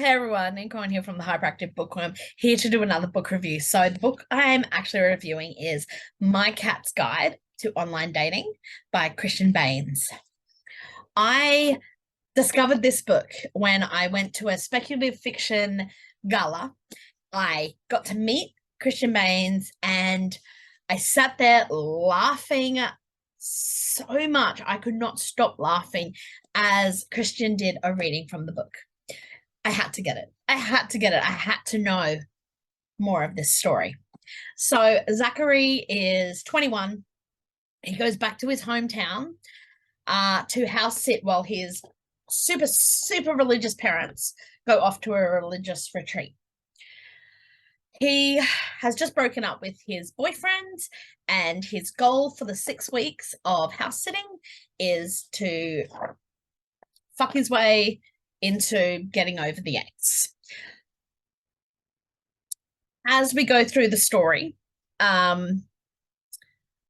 Hey everyone, Neen here from the Hyperactive Bookworm, here to do another book review. So the book I'm actually reviewing is My Cat's Guide to Online Dating by Christian Baines. I discovered this book when I went to a speculative fiction gala. I got to meet Christian Baines and I sat there laughing so much. I could not stop laughing as Christian did a reading from the book. I had to get it. I had to get it. I had to know more of this story. So Zachary is 21. He goes back to his hometown to house sit while his super religious parents go off to a religious retreat. He has just broken up with his boyfriend, and his goal for the 6 weeks of house sitting is to fuck his way into getting over the ex. As we go through the story,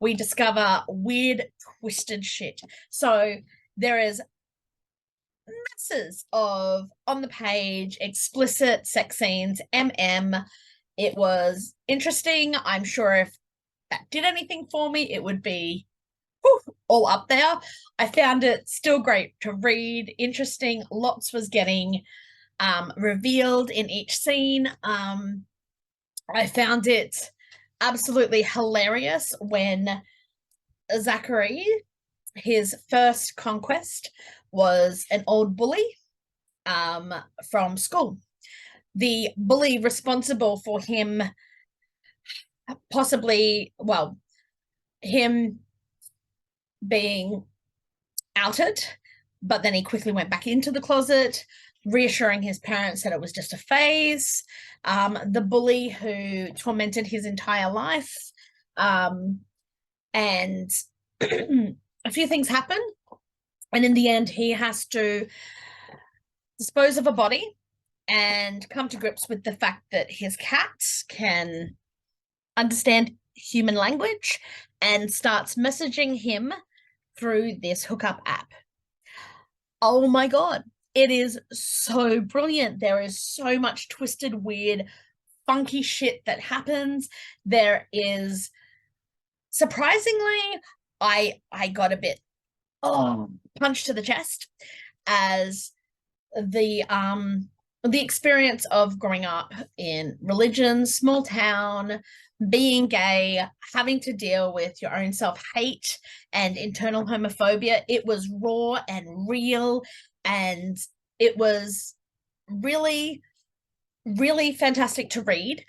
we discover weird, twisted shit. So there is masses of, on the page, explicit sex scenes, It was interesting. I'm sure if that did anything for me, it would be all up there. I found it still great to read, interesting. Lots was getting revealed in each scene. I found it absolutely hilarious when Zachary, his first conquest, was an old bully from school. The bully responsible for him possibly, well, him being outed, but then he quickly went back into the closet, reassuring his parents that it was just a phase. The bully who tormented his entire life. And a few things happen. And in the end, he has to dispose of a body and come to grips with the fact that his cat can understand human language and starts messaging him through this hookup app. Oh my God, it is so brilliant. There is so much twisted, weird, funky shit that happens. There is, surprisingly, I got a bit punched to the chest as the experience of growing up in religion, small town, being gay, having to deal with your own self-hate and internal homophobia. It was raw and real, and it was really, really fantastic to read.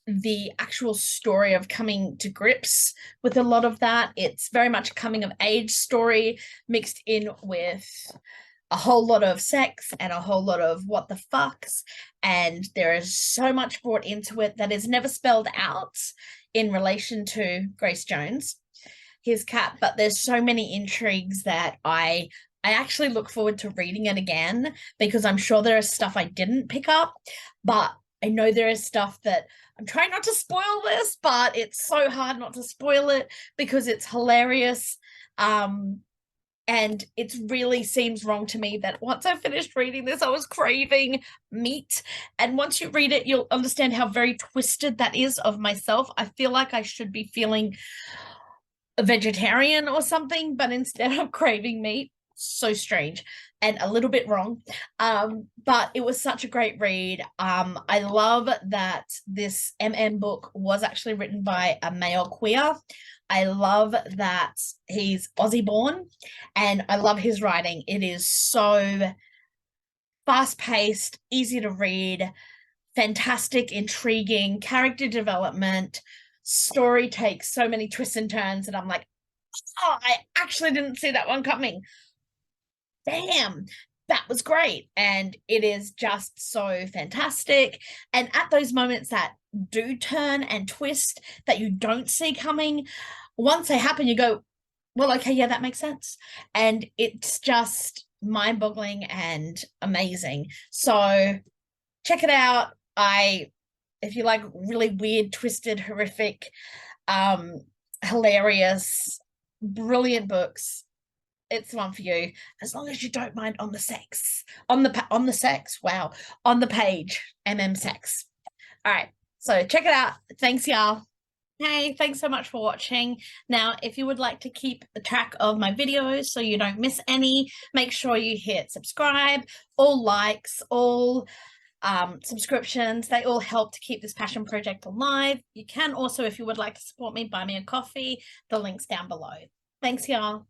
The actual story of coming to grips with a lot of that. It's very much a coming of age story mixed in with a whole lot of sex and a whole lot of what the fucks, and there is so much brought into it that is never spelled out in relation to Grace Jones, his cat, but there's so many intrigues that I actually look forward to reading it again, because I'm sure there is stuff I didn't pick up, but I know there is stuff that I'm trying not to spoil this, but it's so hard not to spoil it because it's hilarious. And it really seems wrong to me that once I finished reading this, I was craving meat. And once you read it, you'll understand how very twisted that is of myself. I feel like I should be feeling a vegetarian or something, but instead I'm craving meat. So strange and a little bit wrong. But it was such a great read. I love that this book was actually written by a male queer. I love that he's Aussie born, and I love his writing. It is so fast paced, easy to read, fantastic, intriguing character development. Story takes so many twists and turns, and I'm like, oh, I actually didn't see that one coming. Damn, that was great. And it is just so fantastic. And at those moments that do turn and twist that you don't see coming, once they happen, you go, well, okay, yeah, that makes sense. And it's just mind-boggling and amazing. So check it out. If you like really weird, twisted, horrific, hilarious, brilliant books, it's the one for you, as long as you don't mind on the sex, on the sex. Wow, on the page, sex. All right, so check it out. Thanks, y'all. Hey, thanks so much for watching. Now, if you would like to keep the track of my videos so you don't miss any, make sure you hit subscribe, all likes, all subscriptions. They all help to keep this passion project alive. You can also, if you would like to support me, buy me a coffee. The link's down below. Thanks, y'all.